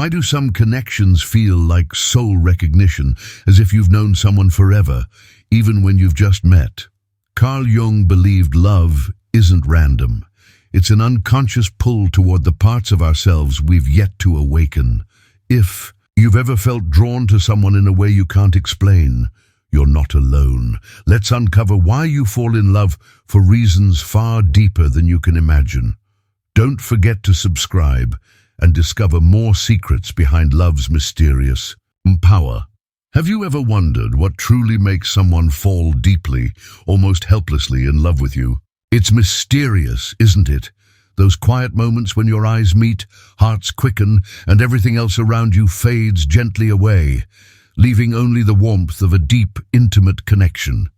Why do some connections feel like soul recognition, as if you've known someone forever, even when you've just met? Carl Jung believed love isn't random. It's an unconscious pull toward the parts of ourselves we've yet to awaken. If you've ever felt drawn to someone in a way you can't explain, you're not alone. Let's uncover why you fall in love for reasons far deeper than you can imagine. Don't forget to subscribe and discover more secrets behind love's mysterious power. Have you ever wondered what truly makes someone fall deeply, almost helplessly in love with you? It's mysterious, isn't it? Those quiet moments when your eyes meet, hearts quicken, and everything else around you fades gently away, leaving only the warmth of a deep, intimate connection.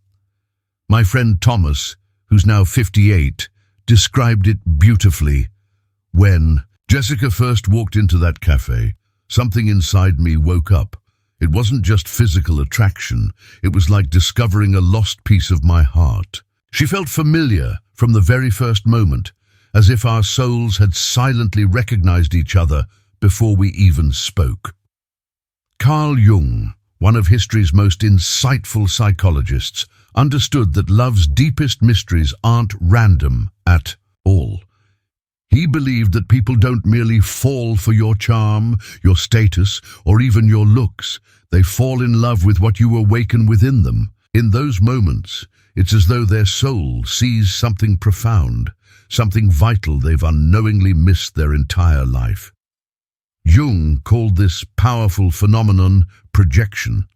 My friend Thomas, who's now 58, described it beautifully. When Jessica first walked into that cafe, something inside me woke up. It wasn't just physical attraction, it was like discovering a lost piece of my heart. She felt familiar from the very first moment, as if our souls had silently recognized each other before we even spoke. Carl Jung, one of history's most insightful psychologists, understood that love's deepest mysteries aren't random at all. He believed that people don't merely fall for your charm, your status, or even your looks. They fall in love with what you awaken within them. In those moments, it's as though their soul sees something profound, something vital they've unknowingly missed their entire life. Jung called this powerful phenomenon projection,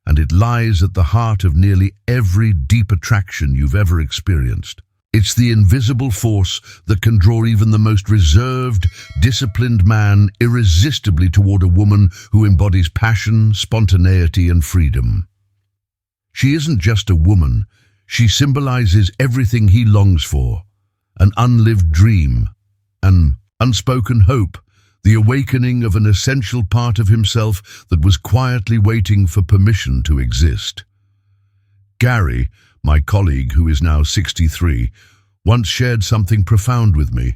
and it lies at the heart of nearly every deep attraction you've ever experienced. It's the invisible force that can draw even the most reserved, disciplined man irresistibly toward a woman who embodies passion, spontaneity, and freedom. She isn't just a woman, she symbolizes everything he longs for: an unlived dream, an unspoken hope, the awakening of an essential part of himself that was quietly waiting for permission to exist. Gary, my colleague who is now 63, once shared something profound with me.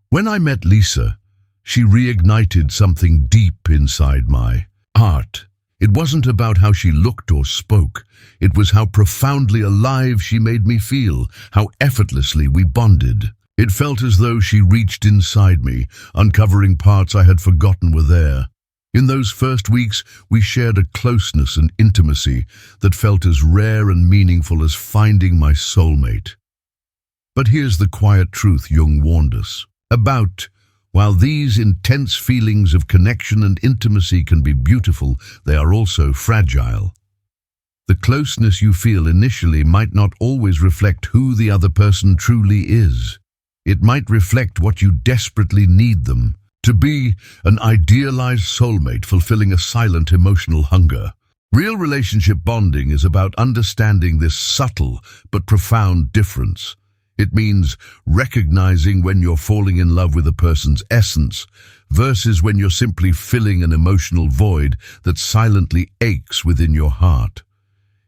When I met Lisa, she reignited something deep inside my heart. It wasn't about how she looked or spoke. It was how profoundly alive she made me feel, how effortlessly we bonded. It felt as though she reached inside me, uncovering parts I had forgotten were there. In those first weeks, we shared a closeness and intimacy that felt as rare and meaningful as finding my soulmate. But here's the quiet truth Jung warned us about. While these intense feelings of connection and intimacy can be beautiful, they are also fragile. The closeness you feel initially might not always reflect who the other person truly is. It might reflect what you desperately need them to be: an idealized soulmate fulfilling a silent emotional hunger. Real relationship bonding is about understanding this subtle but profound difference. It means recognizing when you're falling in love with a person's essence versus when you're simply filling an emotional void that silently aches within your heart.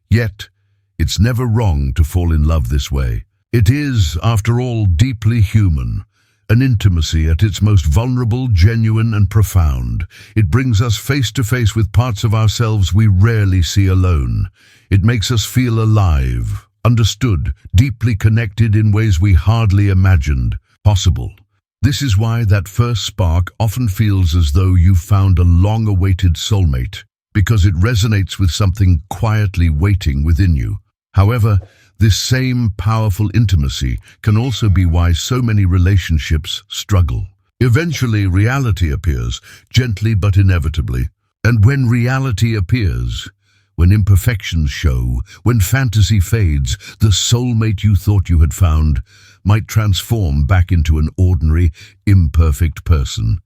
Yet, it's never wrong to fall in love this way. It is, after all, deeply human. An intimacy at its most vulnerable, genuine, and profound. It brings us face to face with parts of ourselves we rarely see alone. It makes us feel alive, understood, deeply connected in ways we hardly imagined possible. This is why that first spark often feels as though you've found a long-awaited soulmate, because it resonates with something quietly waiting within you. However, this same powerful intimacy can also be why so many relationships struggle. Eventually, reality appears, gently but inevitably. And when reality appears, when imperfections show, when fantasy fades, the soulmate you thought you had found might transform back into an ordinary, imperfect person.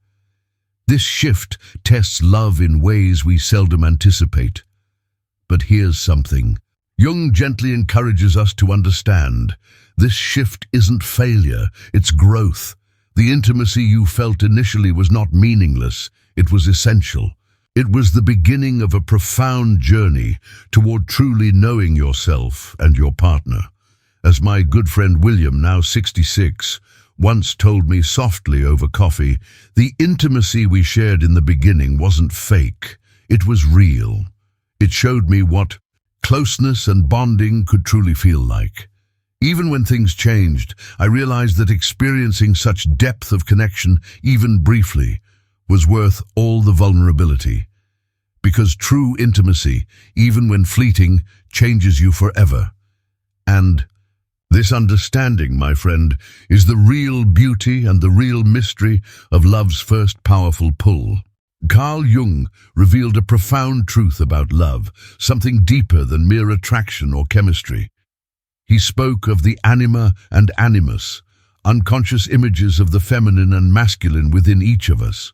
This shift tests love in ways we seldom anticipate. But here's something Jung gently encourages us to understand. This shift isn't failure, it's growth. The intimacy you felt initially was not meaningless, it was essential. It was the beginning of a profound journey toward truly knowing yourself and your partner. As my good friend William, now 66, once told me softly over coffee, the intimacy we shared in the beginning wasn't fake, it was real. It showed me what closeness and bonding could truly feel like. Even when things changed, I realized that experiencing such depth of connection, even briefly, was worth all the vulnerability. Because true intimacy, even when fleeting, changes you forever. And this understanding, my friend, is the real beauty and the real mystery of love's first powerful pull. Carl Jung revealed a profound truth about love, something deeper than mere attraction or chemistry. He spoke of the anima and animus, unconscious images of the feminine and masculine within each of us.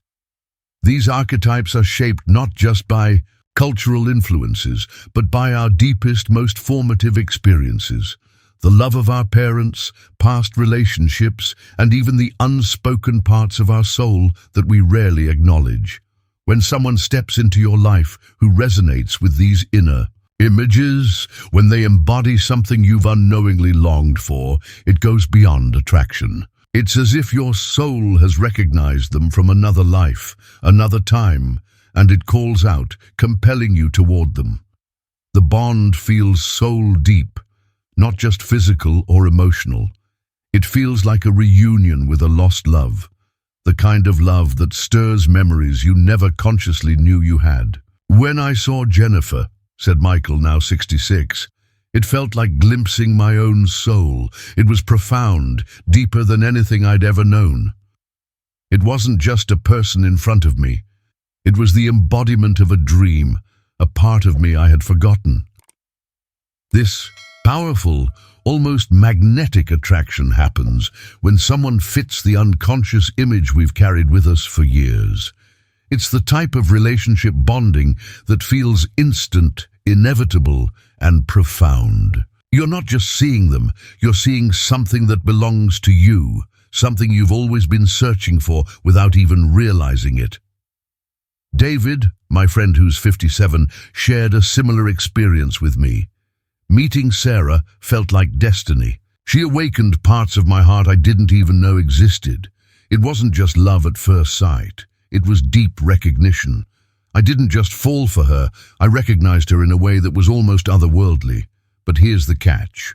These archetypes are shaped not just by cultural influences, but by our deepest, most formative experiences. The love of our parents, past relationships, and even the unspoken parts of our soul that we rarely acknowledge. When someone steps into your life who resonates with these inner images, when they embody something you've unknowingly longed for, it goes beyond attraction. It's as if your soul has recognized them from another life, another time, and it calls out, compelling you toward them. The bond feels soul deep, not just physical or emotional. It feels like a reunion with a lost love, the kind of love that stirs memories you never consciously knew you had. "When I saw Jennifer," said Michael, now 66, "it felt like glimpsing my own soul. It was profound, deeper than anything I'd ever known. It wasn't just a person in front of me. It was the embodiment of a dream, a part of me I had forgotten." This powerful, almost magnetic attraction happens when someone fits the unconscious image we've carried with us for years. It's the type of relationship bonding that feels instant, inevitable, and profound. You're not just seeing them, you're seeing something that belongs to you, something you've always been searching for without even realizing it. David, my friend who's 57, shared a similar experience with me. Meeting Sarah felt like destiny. She awakened parts of my heart I didn't even know existed. It wasn't just love at first sight. It was deep recognition. I didn't just fall for her, I recognized her in a way that was almost otherworldly. But here's the catch.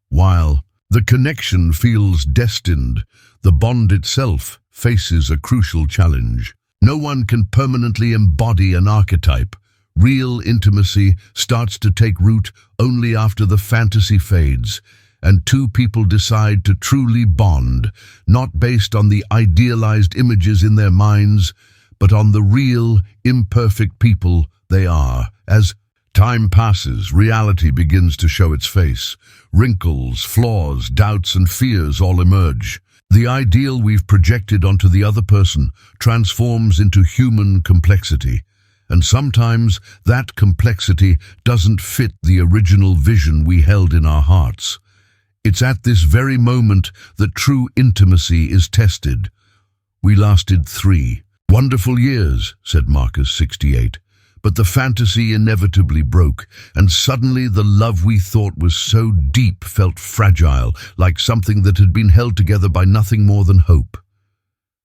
While the connection feels destined, the bond itself faces a crucial challenge. No one can permanently embody an archetype. Real intimacy starts to take root only after the fantasy fades, and two people decide to truly bond, not based on the idealized images in their minds, but on the real, imperfect people they are. As time passes, reality begins to show its face. Wrinkles, flaws, doubts, and fears all emerge. The ideal we've projected onto the other person transforms into human complexity. And sometimes that complexity doesn't fit the original vision we held in our hearts. It's at this very moment that true intimacy is tested. "We lasted 3 wonderful years," said Marcus, 68. "But the fantasy inevitably broke, and suddenly the love we thought was so deep felt fragile, like something that had been held together by nothing more than hope."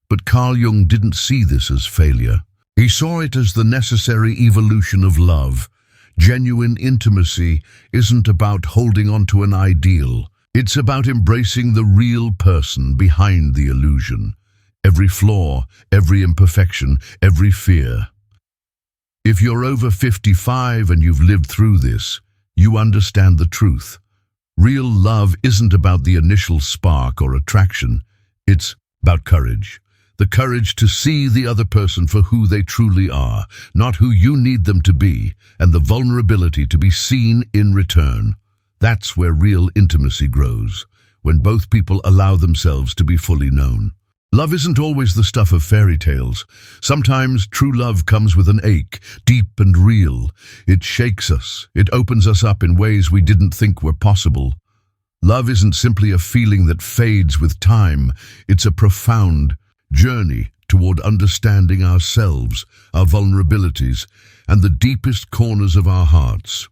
But Carl Jung didn't see this as failure. He saw it as the necessary evolution of love. Genuine intimacy isn't about holding on to an ideal. It's about embracing the real person behind the illusion. Every flaw, every imperfection, every fear. If you're over 55 and you've lived through this, you understand the truth. Real love isn't about the initial spark or attraction. It's about courage. The courage to see the other person for who they truly are, not who you need them to be, and the vulnerability to be seen in return. That's where real intimacy grows, when both people allow themselves to be fully known. Love isn't always the stuff of fairy tales. Sometimes true love comes with an ache, deep and real. It shakes us. It opens us up in ways we didn't think were possible. Love isn't simply a feeling that fades with time. It's a profound journey toward understanding ourselves, our vulnerabilities, and the deepest corners of our hearts.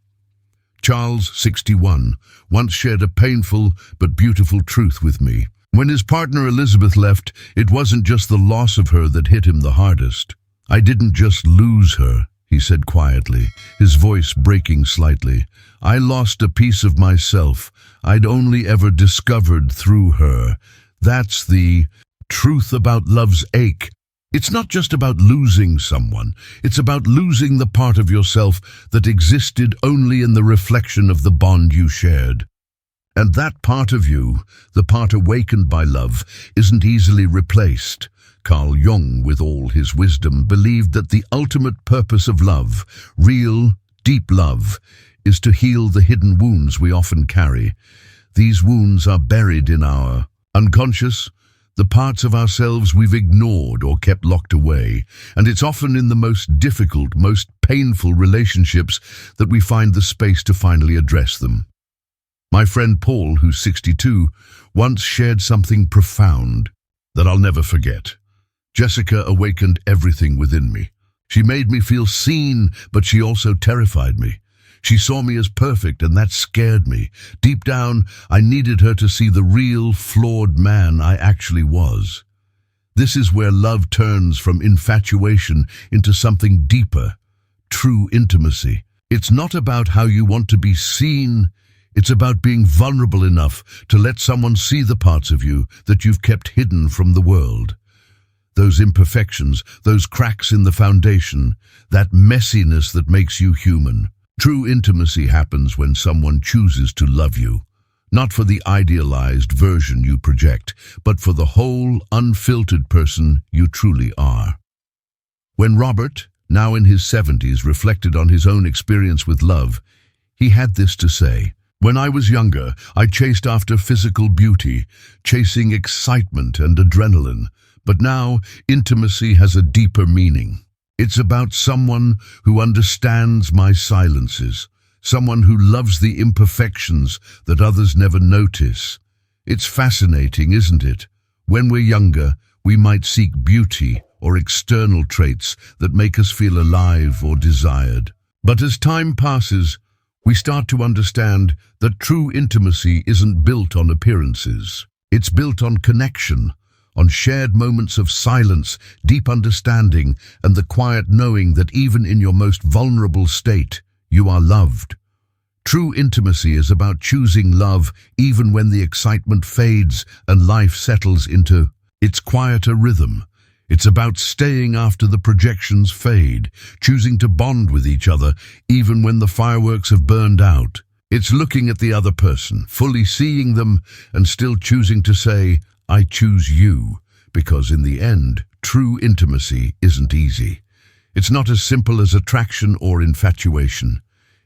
Charles, 61, once shared a painful but beautiful truth with me. When his partner Elizabeth left, it wasn't just the loss of her that hit him the hardest. "I didn't just lose her," he said quietly, his voice breaking slightly. "I lost a piece of myself I'd only ever discovered through her. That's the truth about love's ache. It's not just about losing someone. It's about losing the part of yourself that existed only in the reflection of the bond you shared. And that part of you, the part awakened by love, isn't easily replaced." Carl Jung, with all his wisdom, believed that the ultimate purpose of love, real, deep love, is to heal the hidden wounds we often carry. These wounds are buried in our unconscious, the parts of ourselves we've ignored or kept locked away, and it's often in the most difficult, most painful relationships that we find the space to finally address them. My friend Paul, who's 62, once shared something profound that I'll never forget. "Jessica awakened everything within me. She made me feel seen, but she also terrified me. She saw me as perfect, and that scared me. Deep down, I needed her to see the real, flawed man I actually was." This is where love turns from infatuation into something deeper, true intimacy. It's not about how you want to be seen. It's about being vulnerable enough to let someone see the parts of you that you've kept hidden from the world. Those imperfections, those cracks in the foundation, that messiness that makes you human. True intimacy happens when someone chooses to love you, not for the idealized version you project, but for the whole, unfiltered person you truly are. When Robert, now in his 70s, reflected on his own experience with love, he had this to say: "When I was younger, I chased after physical beauty, chasing excitement and adrenaline. But now, intimacy has a deeper meaning. It's about someone who understands my silences, someone who loves the imperfections that others never notice." It's fascinating, isn't it? When we're younger, we might seek beauty or external traits that make us feel alive or desired. But as time passes, we start to understand that true intimacy isn't built on appearances. It's built on connection, on shared moments of silence, deep understanding, and the quiet knowing that even in your most vulnerable state, you are loved. True intimacy is about choosing love even when the excitement fades and life settles into its quieter rhythm. It's about staying after the projections fade, choosing to bond with each other even when the fireworks have burned out. It's looking at the other person, fully seeing them, and still choosing to say, "I choose you," because in the end, true intimacy isn't easy. It's not as simple as attraction or infatuation.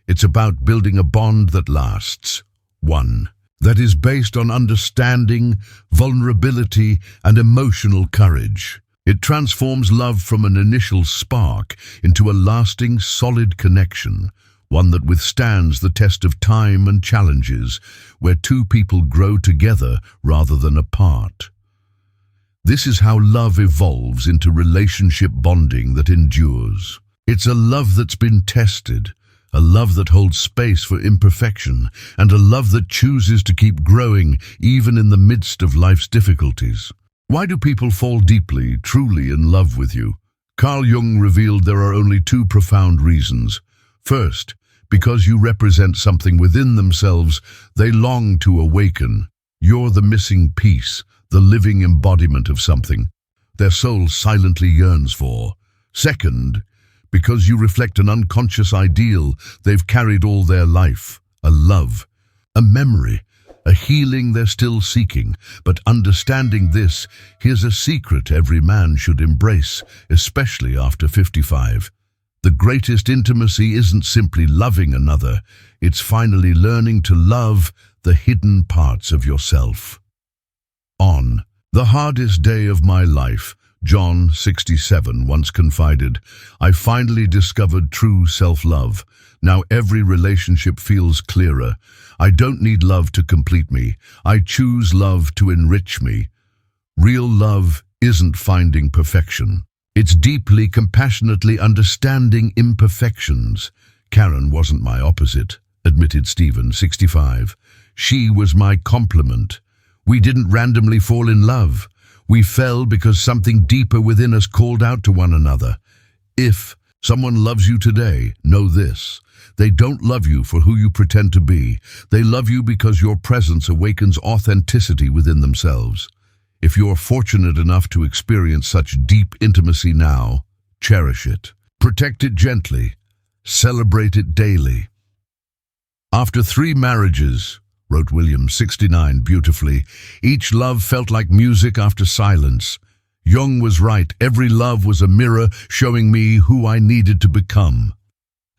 It's about building a bond that lasts. One that is based on understanding, vulnerability, and emotional courage. It transforms love from an initial spark into a lasting, solid connection, one that withstands the test of time and challenges, where two people grow together rather than apart. This is how love evolves into relationship bonding that endures. It's a love that's been tested, a love that holds space for imperfection, and a love that chooses to keep growing even in the midst of life's difficulties. Why do people fall deeply, truly in love with you? Carl Jung revealed there are only two profound reasons. First, because you represent something within themselves they long to awaken. You're the missing piece, the living embodiment of something their soul silently yearns for. Second, because you reflect an unconscious ideal they've carried all their life, a love, a memory, a healing they're still seeking. But understanding this, here's a secret every man should embrace, especially after 55. The greatest intimacy isn't simply loving another, it's finally learning to love the hidden parts of yourself. On the hardest day of my life, John, 67, once confided, I finally discovered true self-love. Now every relationship feels clearer. I don't need love to complete me. I choose love to enrich me. Real love isn't finding perfection. It's deeply, compassionately understanding imperfections. Karen wasn't my opposite, admitted Stephen, 65. She was my complement. We didn't randomly fall in love. We fell because something deeper within us called out to one another. If someone loves you today, know this. They don't love you for who you pretend to be. They love you because your presence awakens authenticity within themselves. If you're fortunate enough to experience such deep intimacy now, cherish it. Protect it gently. Celebrate it daily. After 3 marriages, wrote William, 69, beautifully, each love felt like music after silence. Jung was right. Every love was a mirror showing me who I needed to become.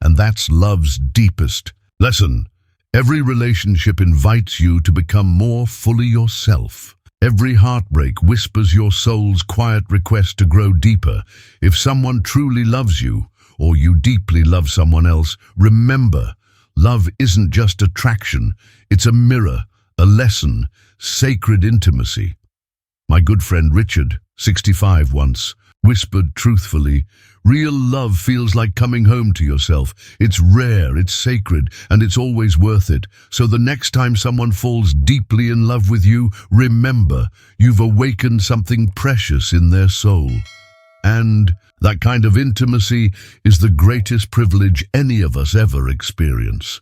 And that's love's deepest lesson. Every relationship invites you to become more fully yourself. Every heartbreak whispers your soul's quiet request to grow deeper. If someone truly loves you, or you deeply love someone else, remember, love isn't just attraction. It's a mirror, a lesson, sacred intimacy. My good friend Richard, 65 once, whispered truthfully, real love feels like coming home to yourself. It's rare, it's sacred, and it's always worth it. So the next time someone falls deeply in love with you, remember, you've awakened something precious in their soul. And that kind of intimacy is the greatest privilege any of us ever experience.